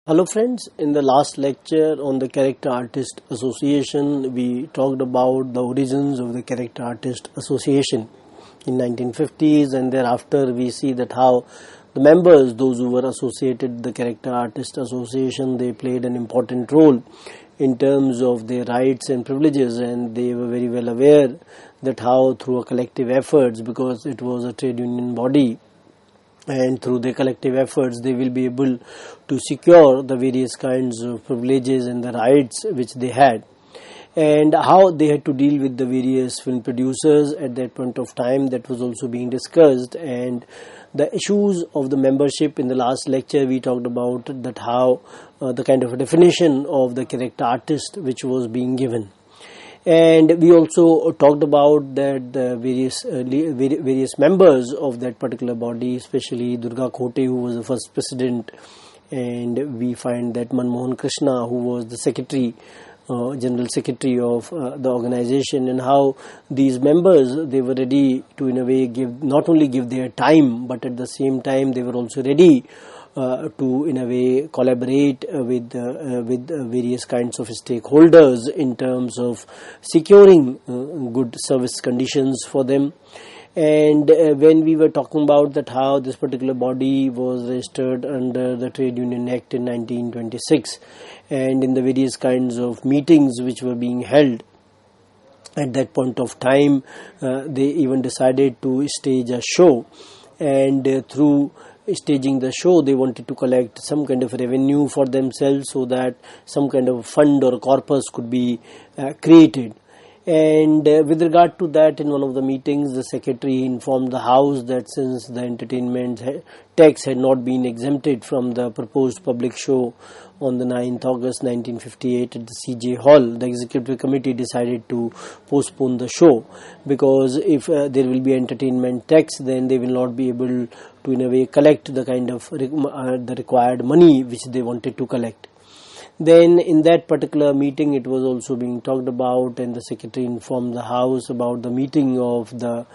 Hello friends, in the last lecture on the Character Artist Association, we talked about the origins of the Character Artist Association in 1950s, and thereafter we see that how the members, those who were associated with the Character Artist Association, they played an important role in terms of their rights and privileges, and they were very well aware that how through a collective efforts, because it was a trade union body, and through their collective efforts they will be able to secure the various kinds of privileges and the rights which they had, and how they had to deal with the various film producers at that point of time. That was also being discussed, and the issues of the membership. In the last lecture we talked about that how the kind of a definition of the character artist which was being given. And we also talked about that the various members of that particular body, especially Durga Khote, who was the first president, and we find that Manmohan Krishna, who was the secretary, general secretary of the organization, and how these members, they were ready to in a way not only give their time, but at the same time they were also ready to in a way collaborate with various kinds of stakeholders in terms of securing good service conditions for them. And when we were talking about that how this particular body was registered under the Trade Union Act in 1926, and in the various kinds of meetings which were being held at that point of time, they even decided to stage a show, and through staging the show they wanted to collect some kind of revenue for themselves so that some kind of fund or corpus could be created. And with regard to that, in one of the meetings the secretary informed the house that since the entertainment tax had not been exempted from the proposed public show on the 9th August 1958 at the CJ Hall, the executive committee decided to postpone the show, because if there will be entertainment tax, then they will not be able to in a way collect the kind of the required money which they wanted to collect. Then in that particular meeting it was also being talked about, and the secretary informed the house about the meeting of the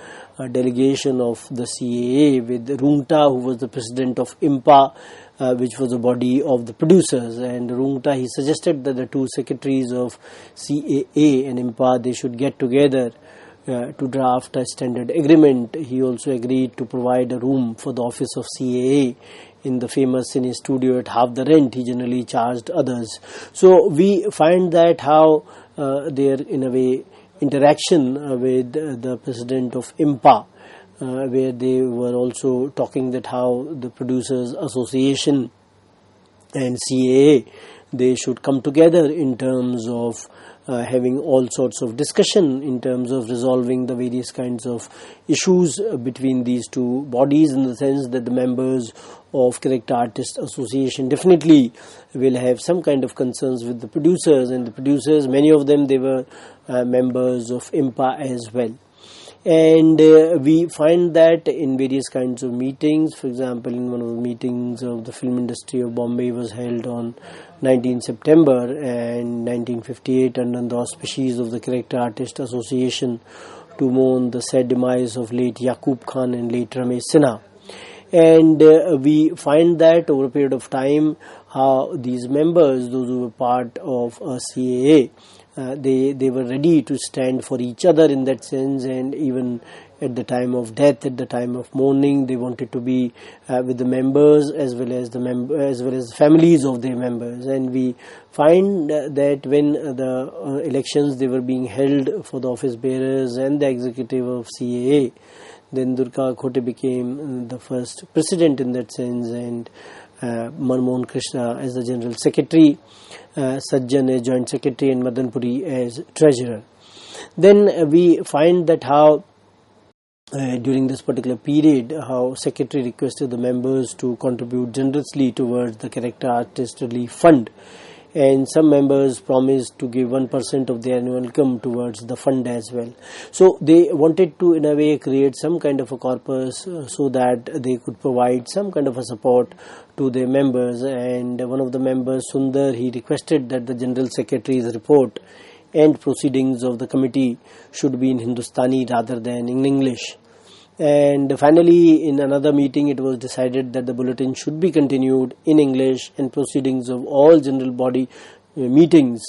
delegation of the CAA with Rungta, who was the president of IMPA, which was the body of the producers. And Rungta, he suggested that the two secretaries of CAA and IMPA, they should get together to draft a standard agreement. He also agreed to provide a room for the office of CAA in the famous cine studio at half the rent he generally charged others. So we find that how their in a way interaction with the president of IMPA, where they were also talking that how the producers association and CAA, they should come together in terms of having all sorts of discussion in terms of resolving the various kinds of issues between these two bodies, in the sense that the members of Character Artist Association definitely will have some kind of concerns with the producers, and the producers, many of them, they were members of IMPA as well. And we find that in various kinds of meetings. For example, in one of the meetings of the film industry of Bombay was held on 19 September and 1958 under the auspices of the Character Artist Association to mourn the sad demise of late Yaqub Khan and late Ramesh Sinha. And we find that over a period of time how these members, those who were part of CAA, they were ready to stand for each other in that sense, and even at the time of death, at the time of mourning, they wanted to be with the members as well as the families of their members. And we find that when the elections they were being held for the office bearers and the executive of CAA, then Durga Khote became the first president in that sense, and Manmohan Krishna as the general secretary, Sajjan as joint secretary, and Madanpuri as treasurer. Then we find that how during this particular period, how secretary requested the members to contribute generously towards the Character Artist Relief Fund, and some members promised to give 1% of their annual income towards the fund as well. So they wanted to in a way create some kind of a corpus so that they could provide some kind of a support to their members. And one of the members, Sundar, he requested that the General Secretary's report and proceedings of the committee should be in Hindustani rather than in English. And finally, in another meeting, it was decided that the bulletin should be continued in English, and proceedings of all general body meetings,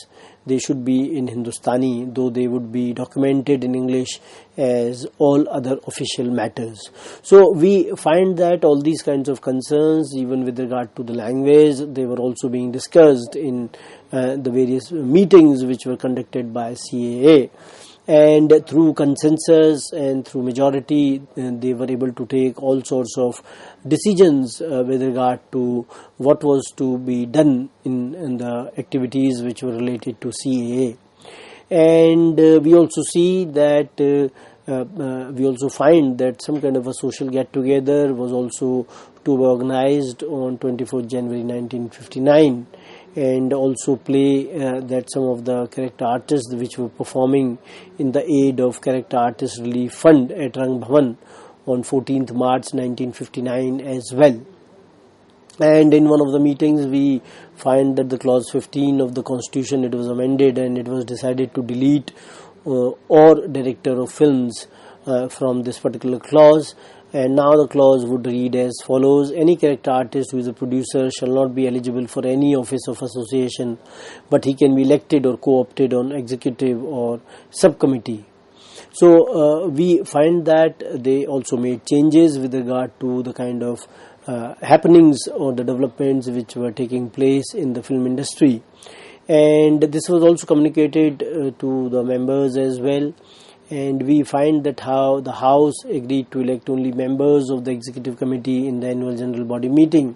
they should be in Hindustani, though they would be documented in English as all other official matters. So we find that all these kinds of concerns, even with regard to the language, they were also being discussed in the various meetings which were conducted by CAA. And through consensus and through majority, they were able to take all sorts of decisions with regard to what was to be done in the activities which were related to CAA. And we also see that we also find that some kind of a social get-together was also to be organized on 24th January 1959, and also play that some of the character artists which were performing in the aid of Character Artist Relief Fund at Rang Bhavan on 14th March 1959 as well. And in one of the meetings, we find that the clause 15 of the Constitution, it was amended, and it was decided to delete or director of films from this particular clause. And now the clause would read as follows: any character artist who is a producer shall not be eligible for any office of association, but he can be elected or co-opted on executive or subcommittee. So we find that they also made changes with regard to the kind of happenings or the developments which were taking place in the film industry. And this was also communicated to the members as well. And we find that how the House agreed to elect only members of the Executive Committee in the annual General Body meeting,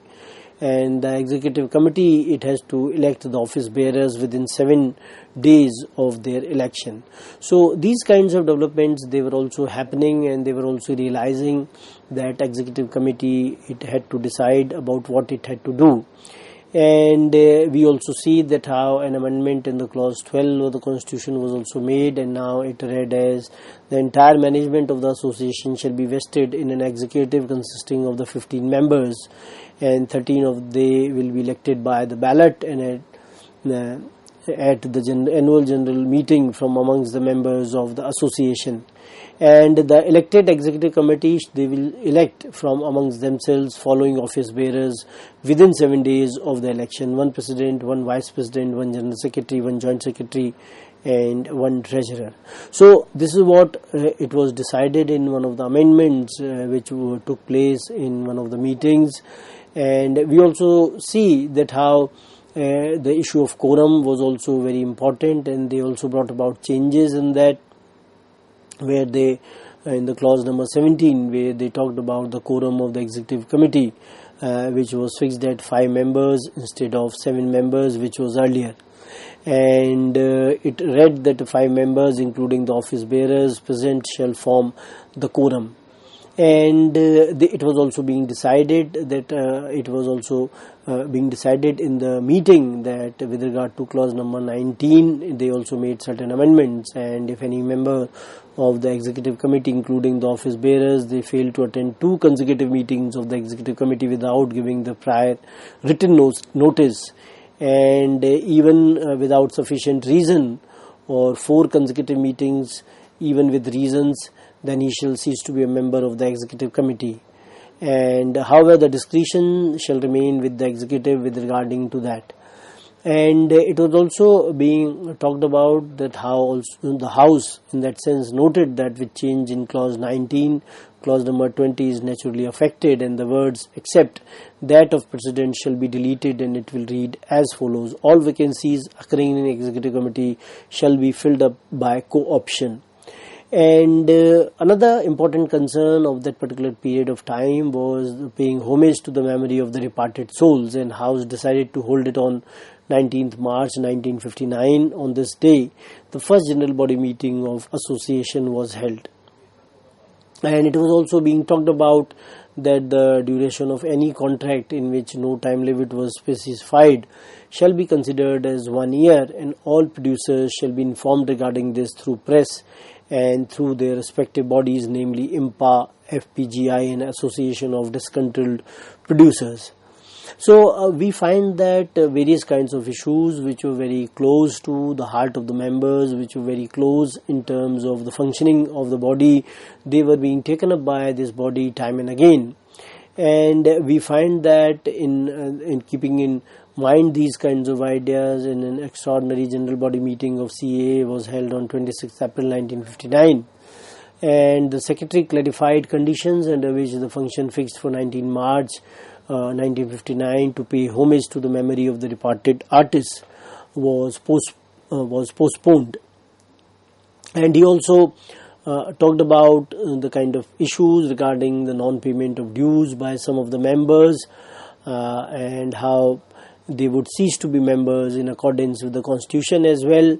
and the Executive Committee, it has to elect the office bearers within 7 days of their election. So these kinds of developments, they were also happening, and they were also realizing that Executive Committee, it had to decide about what it had to do. And we also see that how an amendment in the clause 12 of the Constitution was also made, and now it read as: the entire management of the association shall be vested in an executive consisting of the 15 members, and 13 of they will be elected by the ballot and at the annual general meeting from amongst the members of the association. And the elected executive committee, they will elect from amongst themselves following office bearers within 7 days of the election: 1 president, 1 vice president, 1 general secretary, 1 joint secretary, and 1 treasurer. So this is what it was decided in one of the amendments which took place in one of the meetings. And we also see that how the issue of quorum was also very important, and they also brought about changes in that, where they in the clause number 17, where they talked about the quorum of the executive committee, which was fixed at 5 members instead of 7 members, which was earlier. And it read that 5 members, including the office bearers present, shall form the quorum. And it was also being decided that it was also being decided in the meeting that with regard to clause number 19, they also made certain amendments. And if any member of the executive committee, including the office bearers, they fail to attend 2 consecutive meetings of the executive committee without giving the prior written notice, and even without sufficient reason, or 4 consecutive meetings even with reasons, then he shall cease to be a member of the executive committee. And however, the discretion shall remain with the executive with regarding to that. And it was also being talked about that how also the House in that sense noted that with change in clause 19, clause number 20 is naturally affected, and the words except that of president shall be deleted, and it will read as follows: all vacancies occurring in executive committee shall be filled up by co-option. And another important concern of that particular period of time was paying homage to the memory of the departed souls, and House decided to hold it on 19th March 1959. On this day, the first general body meeting of association was held. And it was also being talked about that the duration of any contract in which no time limit was specified shall be considered as 1 year, and all producers shall be informed regarding this through press and through their respective bodies, namely IMPA, FPGI, and Association of Discontinued Producers. So we find that various kinds of issues which were very close to the heart of the members, which were very close in terms of the functioning of the body, they were being taken up by this body time and again. And we find that in keeping in mind these kinds of ideas, in an extraordinary general body meeting of CAA was held on 26th April 1959. And the secretary clarified conditions under which the function fixed for 19 March 1959 to pay homage to the memory of the departed artist was postponed. And he also talked about the kind of issues regarding the non-payment of dues by some of the members and how they would cease to be members in accordance with the constitution as well,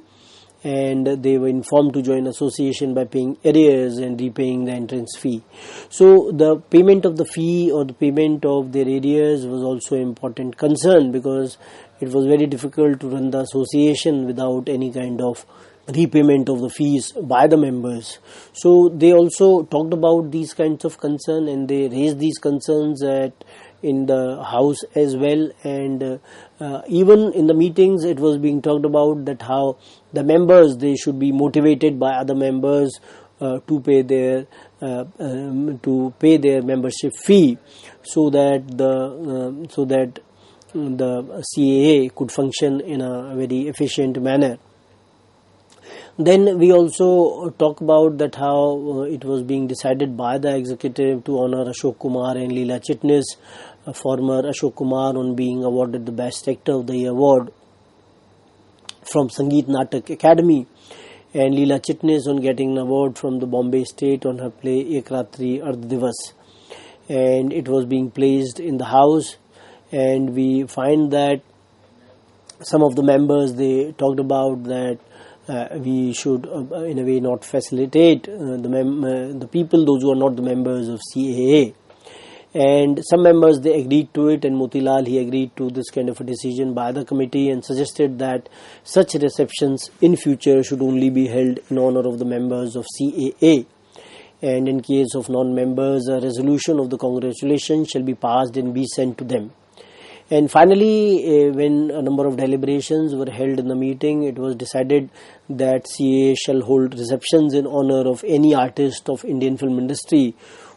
and they were informed to join association by paying arrears and repaying the entrance fee. So the payment of the fee or the payment of their arrears was also an important concern, because it was very difficult to run the association without any kind of repayment of the fees by the members. So they also talked about these kinds of concern, and they raised these concerns in the house as well, and even in the meetings it was being talked about that how the members, they should be motivated by other members to pay their membership fee, so that the CAA could function in a very efficient manner. Then we also talk about that how it was being decided by the executive to honor Ashok Kumar and Leela Chitnis, former Ashok Kumar on being awarded the Best Actor of the Year award from Sangeet Natak Academy, and Leela Chitnis on getting an award from the Bombay State on her play Ek Ratri Ardh Divas. And it was being placed in the house, and we find that some of the members, they talked about that we should in a way not facilitate the people, those who are not the members of CAA. And some members, they agreed to it, and Motilal, he agreed to this kind of a decision by the committee and suggested that such receptions in future should only be held in honor of the members of CAA. And in case of non-members, a resolution of the congratulations shall be passed and be sent to them. And finally, when a number of deliberations were held in the meeting, it was decided that CAA shall hold receptions in honor of any artist of Indian film industry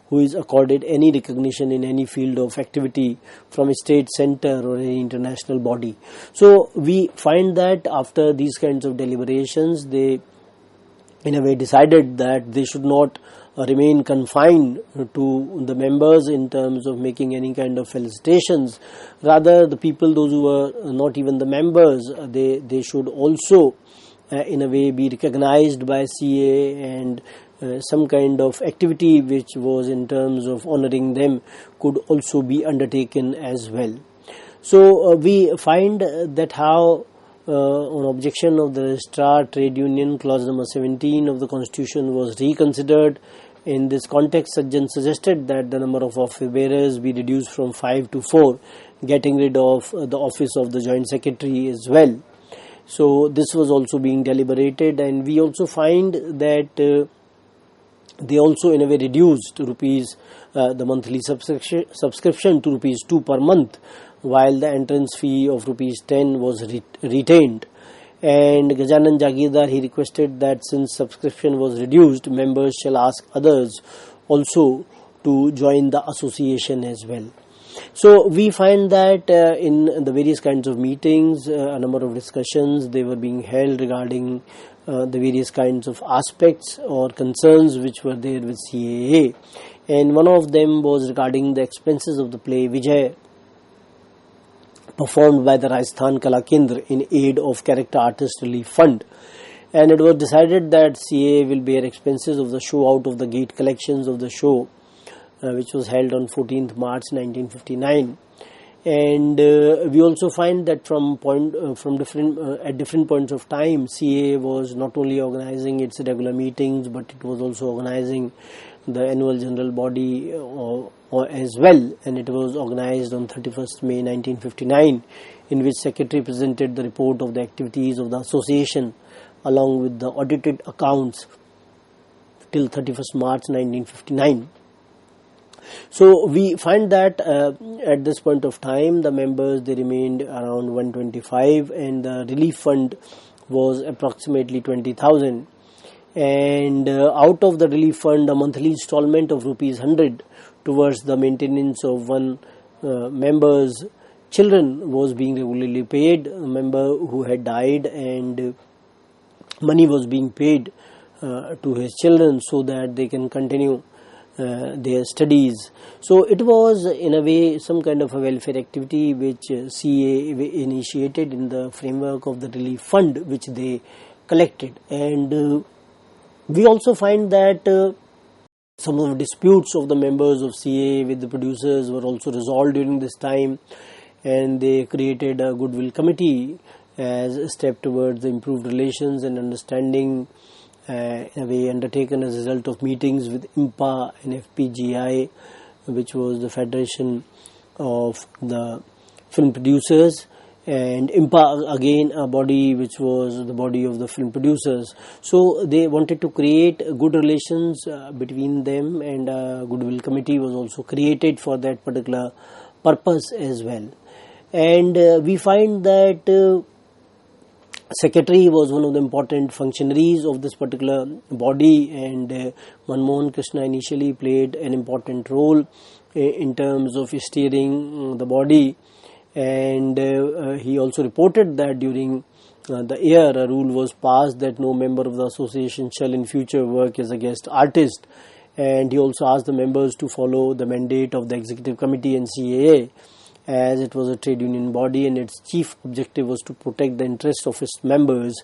who is accorded any recognition in any field of activity from a state center or any international body. So we find that after these kinds of deliberations, they in a way decided that they should not remain confined to the members in terms of making any kind of felicitations. Rather, the people, those who were not even the members, they should also in a way be recognized by CA, and some kind of activity which was in terms of honoring them could also be undertaken as well. So we find that how on objection of the Registrar Trade Union, clause number 17 of the Constitution was reconsidered. In this context, Sajjan suggested that the number of office bearers be reduced from 5 to 4, getting rid of the office of the Joint Secretary as well. So this was also being deliberated, and we also find that they also in a way reduced the monthly subscription to rupees 2 per month, while the entrance fee of rupees 10 was retained. And Gajanan Jagirdar, he requested that since subscription was reduced, members shall ask others also to join the association as well. So we find that in the various kinds of meetings, a number of discussions, they were being held regarding the various kinds of aspects or concerns which were there with CAA. And one of them was regarding the expenses of the play Vijay, performed by the Rajasthan Kala Kendra in aid of Character Artist Relief Fund. And it was decided that CAA will bear expenses of the show out of the gate collections of the show, which was held on 14th March 1959. And we also find that at different points of time, CAA was not only organizing its regular meetings, but it was also organizing the annual general body as well, and it was organized on 31st May 1959, in which Secretary presented the report of the activities of the association along with the audited accounts till 31st March 1959. So we find that at this point of time the members, they remained around 125, and the relief fund was approximately 20,000. And out of the relief fund, a monthly installment of rupees 100 towards the maintenance of one member's children was being regularly paid. A member who had died, and money was being paid to his children so that they can continue their studies. So it was in a way some kind of a welfare activity which CA initiated in the framework of the relief fund which they collected. And we also find that some of the disputes of the members of CA with the producers were also resolved during this time, and they created a goodwill committee as a step towards the improved relations and understanding, in a way undertaken as a result of meetings with IMPA and FPGI, which was the Federation of the Film Producers, and IMPA again a body which was the body of the film producers. So they wanted to create good relations between them, and a goodwill committee was also created for that particular purpose as well. And we find that secretary was one of the important functionaries of this particular body, and Manmohan Krishna initially played an important role in terms of steering the body. And he also reported that during the year a rule was passed that no member of the association shall in future work as a guest artist, and he also asked the members to follow the mandate of the executive committee and CAA, as it was a trade union body and its chief objective was to protect the interests of its members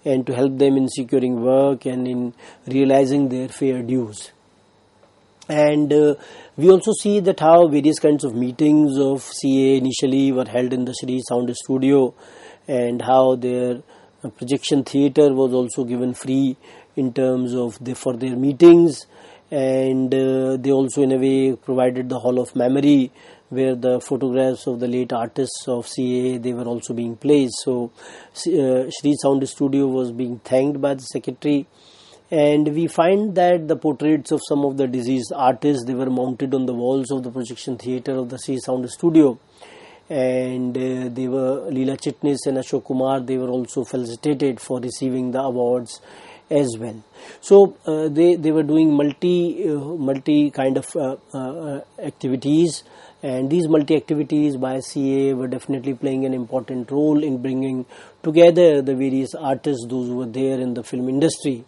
and to help them in securing work and in realizing their fair dues. And we also see that how various kinds of meetings of CA initially were held in the Shri Sound Studio, and how their projection theatre was also given free in terms of for their meetings, and they also in a way provided the Hall of Memory where the photographs of the late artists of CA, they were also being placed. So Shri Sound Studio was being thanked by the secretary. And we find that the portraits of some of the deceased artists, they were mounted on the walls of the projection theatre of the Shri Sound Studio. And they were Leela Chitnis and Ashok Kumar, they were also felicitated for receiving the awards as well. So they were doing multi kind of activities, and these multi activities by CA were definitely playing an important role in bringing together the various artists, those who were there in the film industry.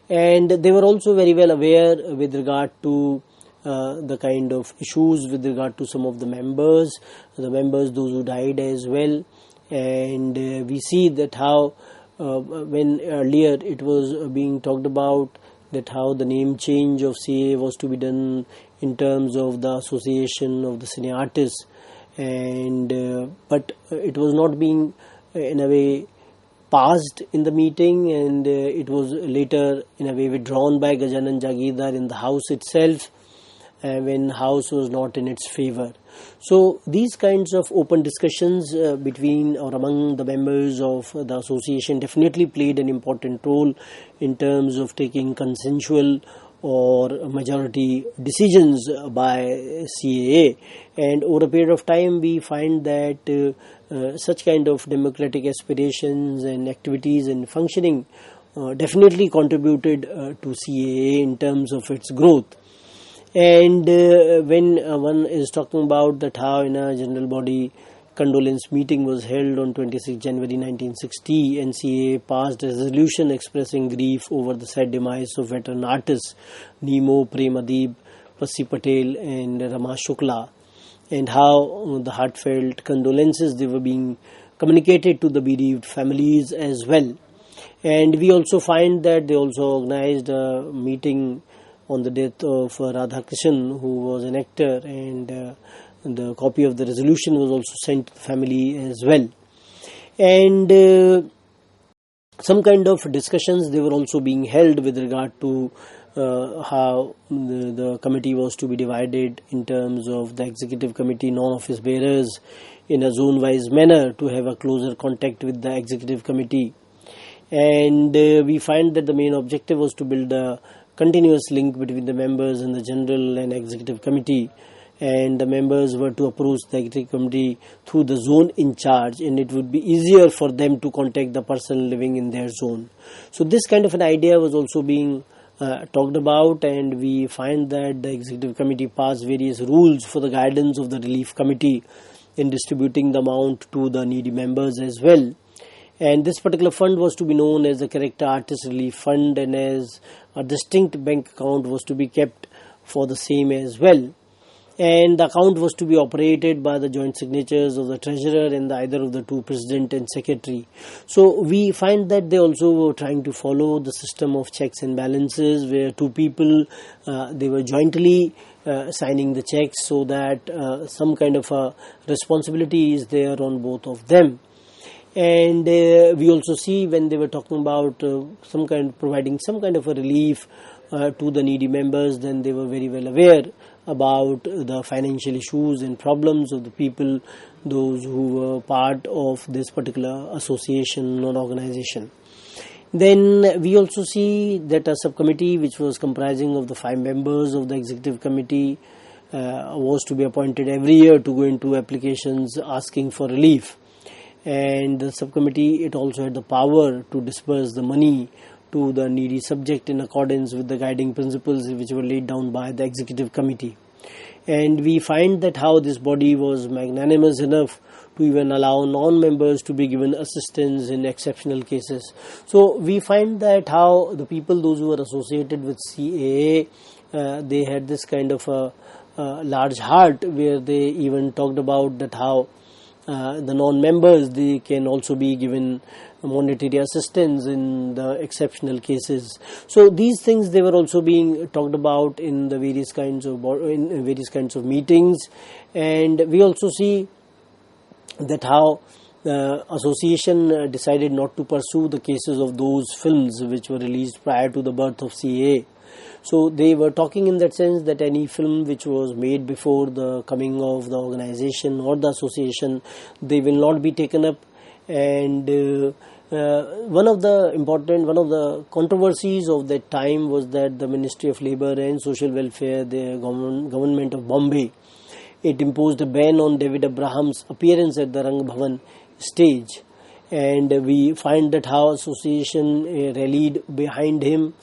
And they were also very well aware with regard to the kind of issues with regard to some of the members, those who died as well. And we see that how when earlier it was being talked about that how the name change of CA was to be done in terms of the association of the cine artists, and but it was not being in a way passed in the meeting, and it was later in a way withdrawn by Gajanan Jagirdar in the house itself when house was not in its favor. So these kinds of open discussions between or among the members of the association definitely played an important role in terms of taking consensual or majority decisions by CAA. And over a period of time we find that such kind of democratic aspirations and activities and functioning definitely contributed to CAA in terms of its growth. And when one is talking about that how in a general body condolence meeting was held on 26 January 1960, NCA passed a resolution expressing grief over the sad demise of veteran artists Nemo, Premadeep, Pasi Patel and Rama Shukla, and how the heartfelt condolences they were being communicated to the bereaved families as well. And we also find that they also organized a meeting on the death of Radhakrishan, who was an actor, and the copy of the resolution was also sent to the family as well. And some kind of discussions they were also being held with regard to how the committee was to be divided in terms of the executive committee non-office bearers in a zone-wise manner to have a closer contact with the executive committee. And we find that the main objective was to build a continuous link between the members and the general and executive committee, and the members were to approach the executive committee through the zone in charge, and it would be easier for them to contact the person living in their zone. So this kind of an idea was also being talked about, and we find that the executive committee passed various rules for the guidance of the relief committee in distributing the amount to the needy members as well. And this particular fund was to be known as the Character Artist Relief Fund, and as a distinct bank account was to be kept for the same as well. And the account was to be operated by the joint signatures of the treasurer and either of the two, president and secretary. So we find that they also were trying to follow the system of checks and balances, where two people they were jointly signing the checks, so that some kind of a responsibility is there on both of them. And we also see when they were talking about providing some kind of a relief to the needy members, then they were very well aware about the financial issues and problems of the people, those who were part of this particular association or organization. Then we also see that a subcommittee which was comprising of the 5 members of the executive committee was to be appointed every year to go into applications asking for relief. And the subcommittee, it also had the power to disburse the money to the needy subject in accordance with the guiding principles which were laid down by the executive committee. And we find that how this body was magnanimous enough to even allow non-members to be given assistance in exceptional cases. So we find that how the people, those who were associated with CAA, they had this kind of a large heart, where they even talked about that how the non-members, they can also be given monetary assistance in the exceptional cases. So these things, they were also being talked about in the various kinds of meetings. And we also see that how the association decided not to pursue the cases of those films which were released prior to the birth of CAA. So they were talking in that sense that any film which was made before the coming of the organization or the association, they will not be taken up. And one of the controversies of that time was that the Ministry of Labour and Social Welfare, the government of Bombay, it imposed a ban on David Abraham's appearance at the Rang Bhavan stage. And we find that how association rallied behind him,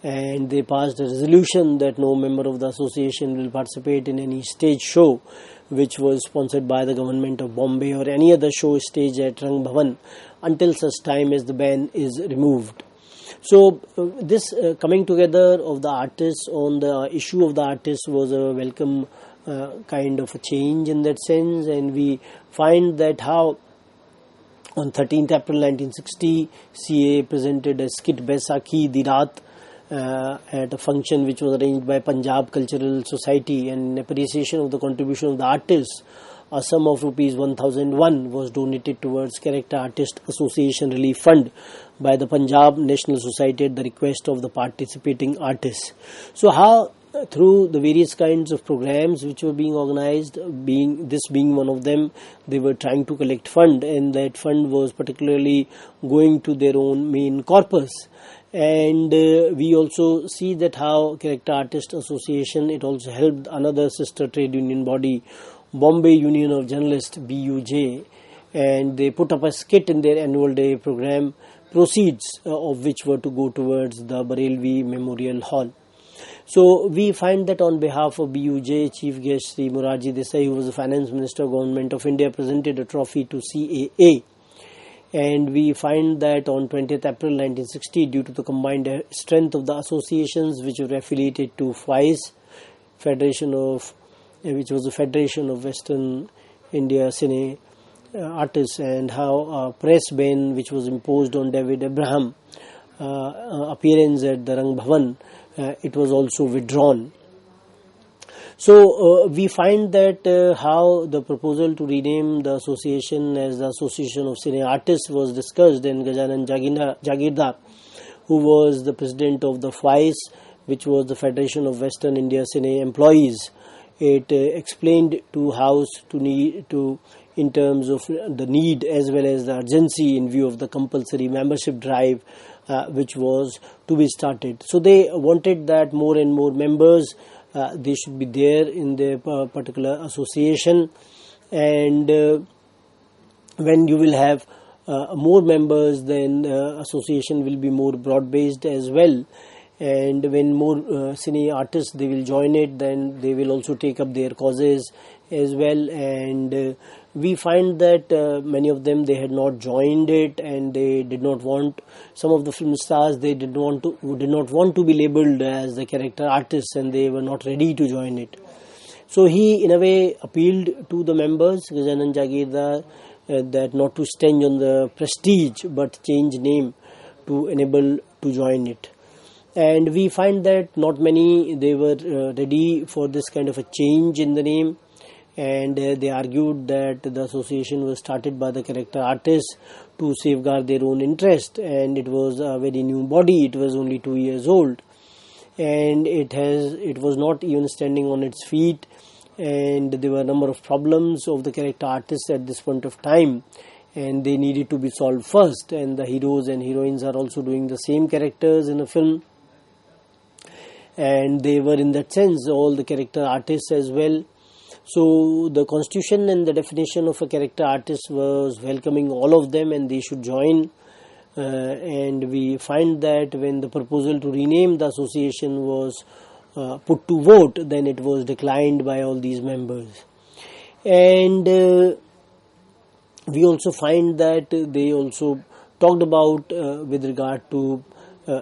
and they passed a resolution that no member of the association will participate in any stage show which was sponsored by the government of Bombay or any other show staged at Rang Bhavan until such time as the ban is removed. So this coming together of the artists on the issue of the artists was a welcome kind of a change in that sense. And we find that how on 13th April 1960 CA presented a skit Baisakhi Di Raat at a function which was arranged by Punjab Cultural Society, and in appreciation of the contribution of the artists, a sum of rupees 1001 was donated towards Character Artist Association Relief Fund by the Punjab National Society at the request of the participating artists. So how through the various kinds of programs which were being organized, being one of them, they were trying to collect fund, and that fund was particularly going to their own main corpus. And we also see that how Character Artist Association, it also helped another sister trade union body, Bombay Union of Journalists, BUJ, and they put up a skit in their annual day program, proceeds of which were to go towards the Barelvi Memorial Hall. So we find that on behalf of BUJ, Chief Guest Sri Morarji Desai, who was the Finance Minister of Government of India, presented a trophy to CAA. And we find that on 20th April 1960, due to the combined strength of the associations which were affiliated to FWICE, which was the Federation of Western India Cine Artists, and how a press ban which was imposed on David Abraham appearance at the Rang Bhavan, it was also withdrawn. So we find that how the proposal to rename the association as the Association of Cine Artists was discussed, and Gajanan Jagirdar, who was the president of the FWICE, which was the Federation of Western India Cine Employees, it explained to House in terms of the need as well as the urgency in view of the compulsory membership drive which was to be started. So they wanted that more and more members they should be there in their particular association, and when you will have more members, then association will be more broad based as well. And when more cine artists they will join it, then they will also take up their causes as well. And we find that many of them, they had not joined it, and they did not want, some of the film stars, they did not want to be labeled as the character artists, and they were not ready to join it. So he in a way appealed to the members, Gajanan Jagirdar, that not to stinge on the prestige but change name to enable to join it. And we find that not many, they were ready for this kind of a change in the name, and they argued that the association was started by the character artists to safeguard their own interest, and it was a very new body. It was only 2 years old, and it was not even standing on its feet, and there were a number of problems of the character artists at this point of time, and they needed to be solved first. And the heroes and heroines are also doing the same characters in a film, and they were in that sense all the character artists as well. So the constitution and the definition of a character artist was welcoming all of them, and they should join. And we find that when the proposal to rename the association was put to vote, then it was declined by all these members. And we also find that they also talked about with regard to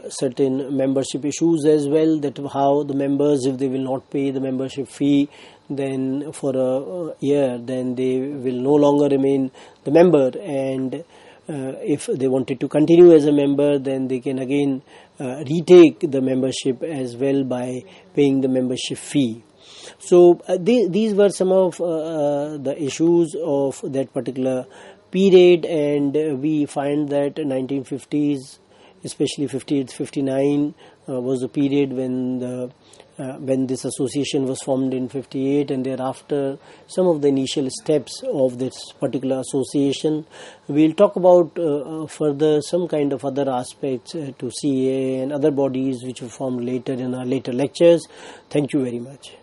certain membership issues as well, that how the members, if they will not pay the membership fee then for a year, then they will no longer remain the member, and if they wanted to continue as a member, then they can again retake the membership as well by paying the membership fee. So these were some of the issues of that particular period, and we find that 1950s, especially 58, 59 was the period when this association was formed in 58, and thereafter some of the initial steps of this particular association. We'll talk about further some kind of other aspects to CA and other bodies which were formed later in our later lectures. Thank you very much.